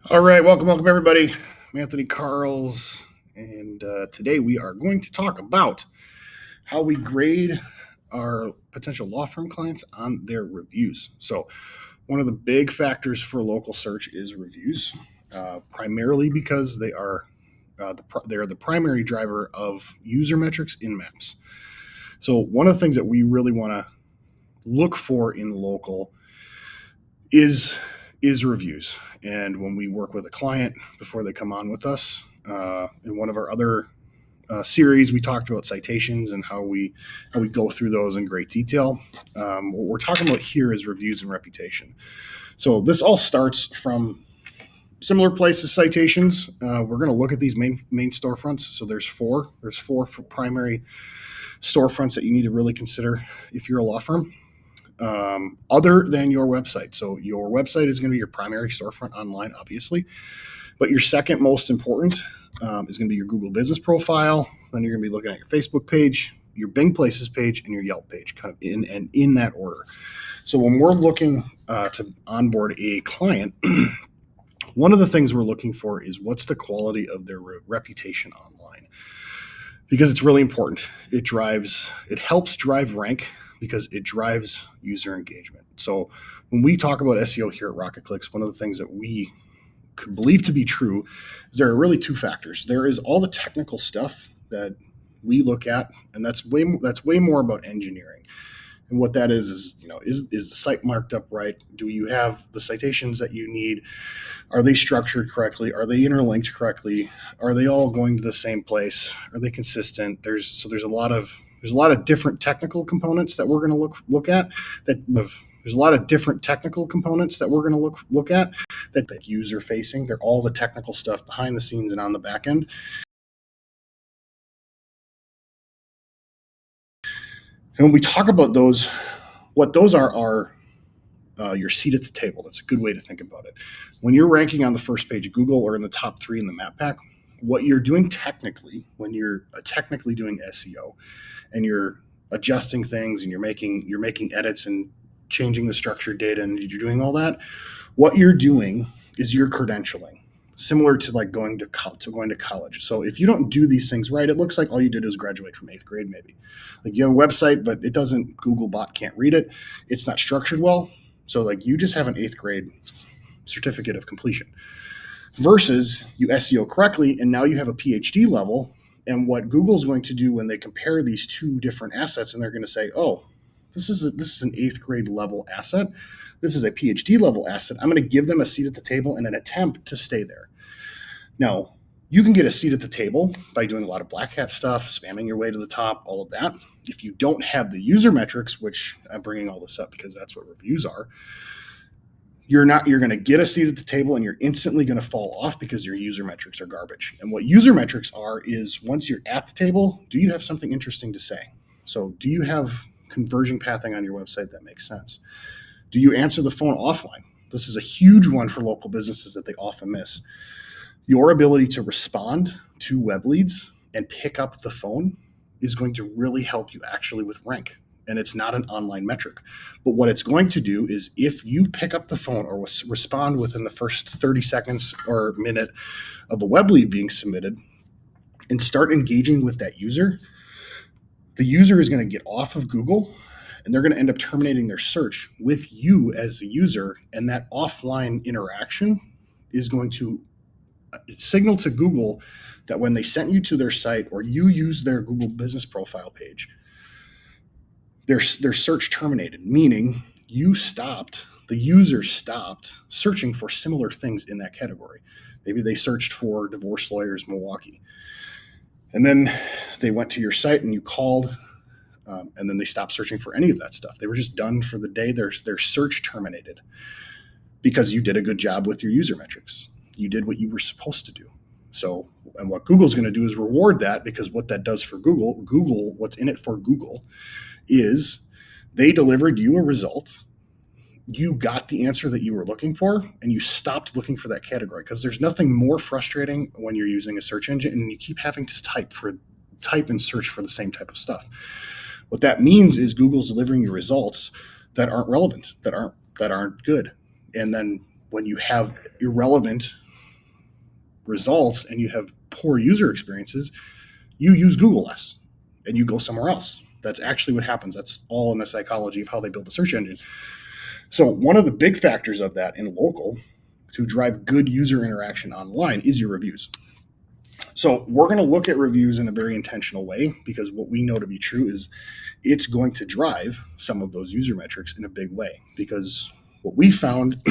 All right, welcome everybody. I'm Anthony Carls, and today we are going to talk about how we grade our potential law firm clients on their reviews. So, one of the big factors for local search is reviews, primarily because they are the primary driver of user metrics in maps. So, one of the things that we really want to look for in local is reviews. And when we work with a client before they come on with us, in one of our other series, we talked about citations and how we go through those in great detail. What we're talking about here is reviews and reputation. So this all starts from similar places, citations. We're going to look at these main storefronts. So there's four. There's four primary storefronts that you need to really consider if you're a law firm, other than your website. So your website is going to be your primary storefront online, obviously, but your second most important is going to be your Google business profile. Then you're going to be looking at your Facebook page, your Bing Places page, and your Yelp page, kind of in that order. So when we're looking to onboard a client, one of the things we're looking for is what's the quality of their reputation online, because it's really important. It helps drive rank because it drives user engagement. So when we talk about SEO here at Rocket Clicks, one of the things that we could believe to be true is there are really two factors. There is all the technical stuff that we look at, and that's way more about engineering. And what that is is the site marked up right? Do you have the citations that you need? Are they structured correctly? Are they interlinked correctly? Are they all going to the same place? Are they consistent? There's a lot of different technical components that we're going to look at. There's a lot of different technical components that we're going to look at that user facing. They're all the technical stuff behind the scenes and on the back end. And when we talk about those, what those are your seat at the table. That's a good way to think about it. When you're ranking on the first page of Google or in the top 3 in the map pack, what you're doing technically, when you're technically doing SEO and you're adjusting things and you're making edits and changing the structured data and you're doing all that, what you're doing is you're credentialing, similar to like going to college. So if you don't do these things right, it looks like all you did is graduate from 8th grade, maybe. Like you have a website, but it doesn't, Googlebot can't read it. It's not structured well. So like you just have an 8th grade certificate of completion versus you SEO correctly and now you have a PhD level. And what Google's going to do when they compare these two different assets, and they're going to say, oh, this is an 8th grade level asset. This is a PhD level asset. I'm going to give them a seat at the table in an attempt to stay there. Now, you can get a seat at the table by doing a lot of black hat stuff, spamming your way to the top, all of that. If you don't have the user metrics, which I'm bringing all this up because that's what reviews are, you're going to get a seat at the table and you're instantly going to fall off because your user metrics are garbage. And what user metrics are is once you're at the table, do you have something interesting to say? So do you have conversion pathing on your website that makes sense? Do you answer the phone offline? This is a huge one for local businesses that they often miss. Your ability to respond to web leads and pick up the phone is going to really help you actually with rank. And it's not an online metric. But what it's going to do is if you pick up the phone or respond within the first 30 seconds or minute of a web lead being submitted and start engaging with that user, the user is going to get off of Google and they're going to end up terminating their search with you as the user. And that offline interaction is going to signal to Google that when they sent you to their site or you use their Google business profile page, their search terminated, meaning the user stopped searching for similar things in that category. Maybe they searched for divorce lawyers Milwaukee. And then they went to your site and you called, and then they stopped searching for any of that stuff. They were just done for the day. Their search terminated because you did a good job with your user metrics. You did what you were supposed to do. So, and what Google's going to do is reward that, because what that does for Google, what's in it for Google is they delivered you a result. You got the answer that you were looking for, and you stopped looking for that category, because there's nothing more frustrating when you're using a search engine and you keep having to type and search for the same type of stuff. What that means is Google's delivering you results that aren't relevant, that aren't good. And then when you have irrelevant results and you have poor user experiences, you use Google less and you go somewhere else. That's actually what happens. That's all in the psychology of how they build the search engine. So one of the big factors of that in local to drive good user interaction online is your reviews. So we're going to look at reviews in a very intentional way because what we know to be true is it's going to drive some of those user metrics in a big way. Because what we found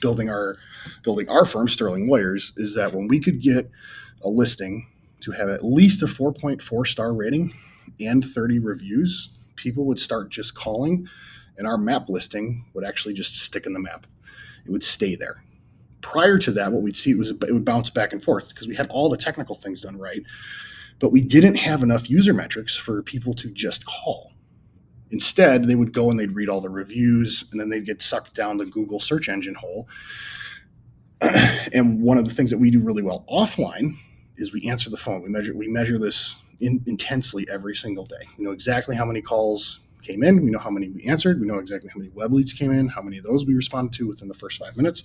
building our firm, Sterling Lawyers, is that when we could get a listing to have at least a 4.4 star rating and 30 reviews, people would start just calling, and our map listing would actually just stick in the map. It would stay there. Prior to that, what we'd see was it would bounce back and forth because we had all the technical things done right, but we didn't have enough user metrics for people to just call. Instead, they would go and they'd read all the reviews, and then they'd get sucked down the Google search engine hole. And one of the things that we do really well offline is we answer the phone. We measure this intensely every single day. We know exactly how many calls came in. We know how many we answered. We know exactly how many web leads came in, how many of those we responded to within the first 5 minutes.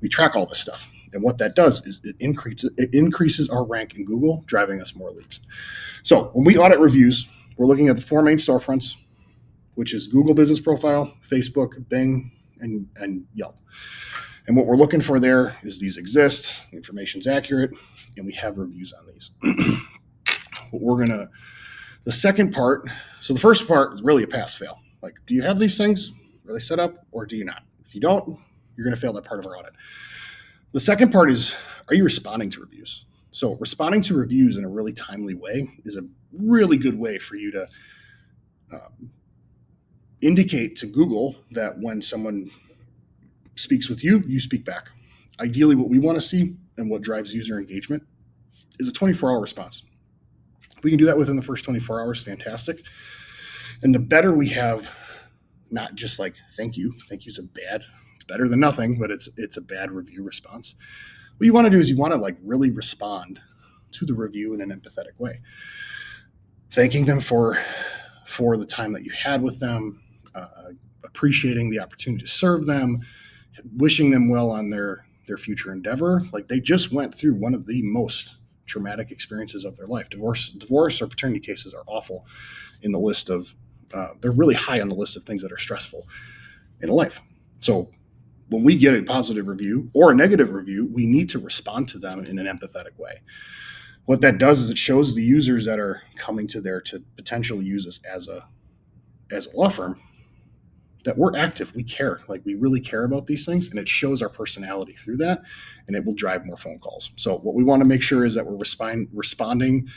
We track all this stuff. And what that does is it increases our rank in Google, driving us more leads. So when we audit reviews, we're looking at the 4 main storefronts, which is Google Business Profile, Facebook, Bing, and Yelp. And what we're looking for there is these exist, the information's accurate, and we have reviews on these. The second part, so the first part is really a pass-fail. Like, do you have these things? Are they set up or do you not? If you don't, you're going to fail that part of our audit. The second part is, are you responding to reviews? So responding to reviews in a really timely way is a really good way for you to indicate to Google that when someone speaks with you, you speak back. Ideally, what we want to see and what drives user engagement is a 24-hour response. If we can do that within the first 24 hours, fantastic. And the better we have, not just like, thank you. Thank you's it's better than nothing, but it's a bad review response. What you want to do is you want to like really respond to the review in an empathetic way. Thanking them for the time that you had with them, appreciating the opportunity to serve them, wishing them well on their future endeavor. Like they just went through one of the most traumatic experiences of their life. Divorce or paternity cases are awful in the list of, they're really high on the list of things that are stressful in a life. So when we get a positive review or a negative review, we need to respond to them in an empathetic way. What that does is it shows the users that are coming to there to potentially use us as a law firm that we're active. We care. Like we really care about these things, and it shows our personality through that, and it will drive more phone calls. So what we want to make sure is that we're responding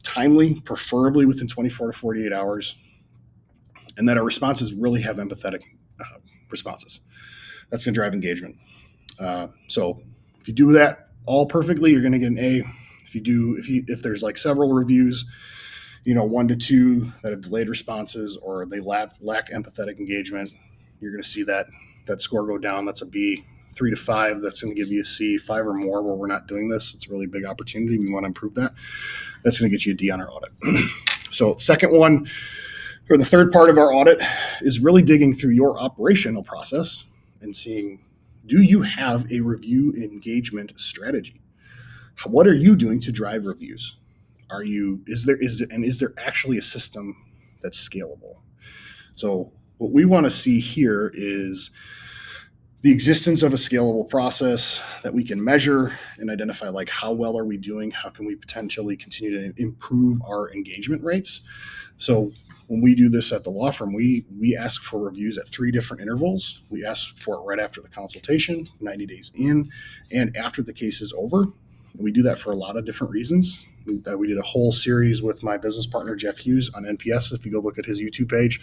timely, preferably within 24 to 48 hours, and that our responses really have empathetic responses. That's going to drive engagement. So if you do that all perfectly, you're going to get an A. If there's like several reviews, 1 to 2 that have delayed responses or they lack empathetic engagement, you're going to see that score go down. That's a B. 3 to 5, that's going to give you a C. 5 or more where we're not doing this, it's a really big opportunity. We want to improve that. That's going to get you a D on our audit. So the third part of our audit is really digging through your operational process and seeing, do you have a review engagement strategy? What are you doing to drive reviews? Is there actually a system that's scalable? So what we want to see here is the existence of a scalable process that we can measure and identify, like, how well are we doing? How can we potentially continue to improve our engagement rates? So when we do this at the law firm, we ask for reviews at 3 different intervals. We ask for it right after the consultation, 90 days in, and after the case is over. We do that for a lot of different reasons. We did a whole series with my business partner, Jeff Hughes, on NPS. If you go look at his YouTube page,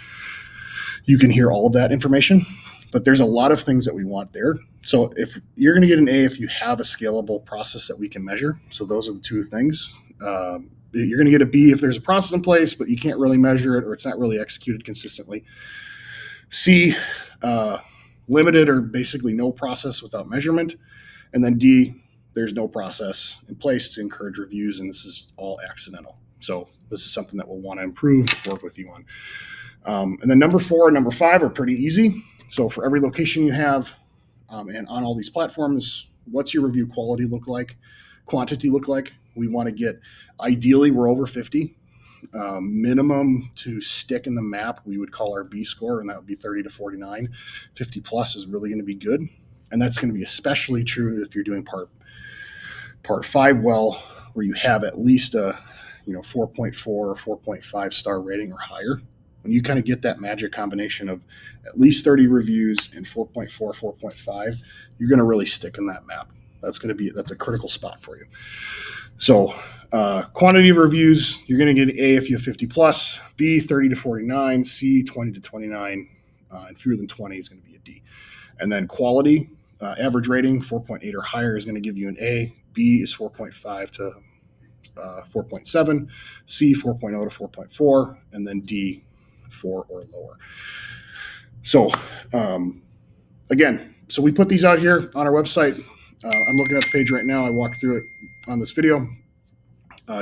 you can hear all of that information. But there's a lot of things that we want there. So if you're going to get an A if you have a scalable process that we can measure. So those are the 2 things. You're going to get a B if there's a process in place, but you can't really measure it or it's not really executed consistently. C, limited or basically no process without measurement. And then D, there's no process in place to encourage reviews, and this is all accidental. So this is something that we'll want to improve, work with you on. And then number 4 and number 5 are pretty easy. So for every location you have and on all these platforms, what's your review quality look like? quantity look like? We want to get, ideally, we're over 50. Minimum to stick in the map, we would call our B score, and that would be 30 to 49. 50 plus is really going to be good. And that's going to be especially true if you're doing part 5 well, where you have at least a 4.4 or 4.5 star rating or higher. When you kind of get that magic combination of at least 30 reviews and 4.4, 4.5, you're going to really stick in that map. That's a critical spot for you. So quantity of reviews, you're going to get A if you have 50 plus, B 30 to 49, C 20 to 29, and fewer than 20 is going to be a D. And then quality, average rating 4.8 or higher is going to give you an A. B is 4.5 to 4.7, C 4.0 to 4.4, and then D 4 or lower. So again, so we put these out here on our website. I'm looking at the page right now. I walked through it on this video.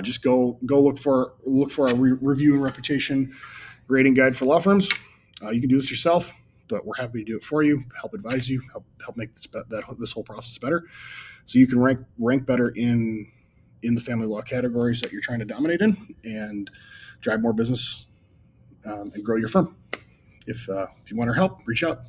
Just go look for our review and reputation rating guide for law firms. You can do this yourself, but we're happy to do it for you, help advise you, help make this whole process better, so you can rank better in the family law categories that you're trying to dominate in, and drive more business and grow your firm. If you want our help, reach out.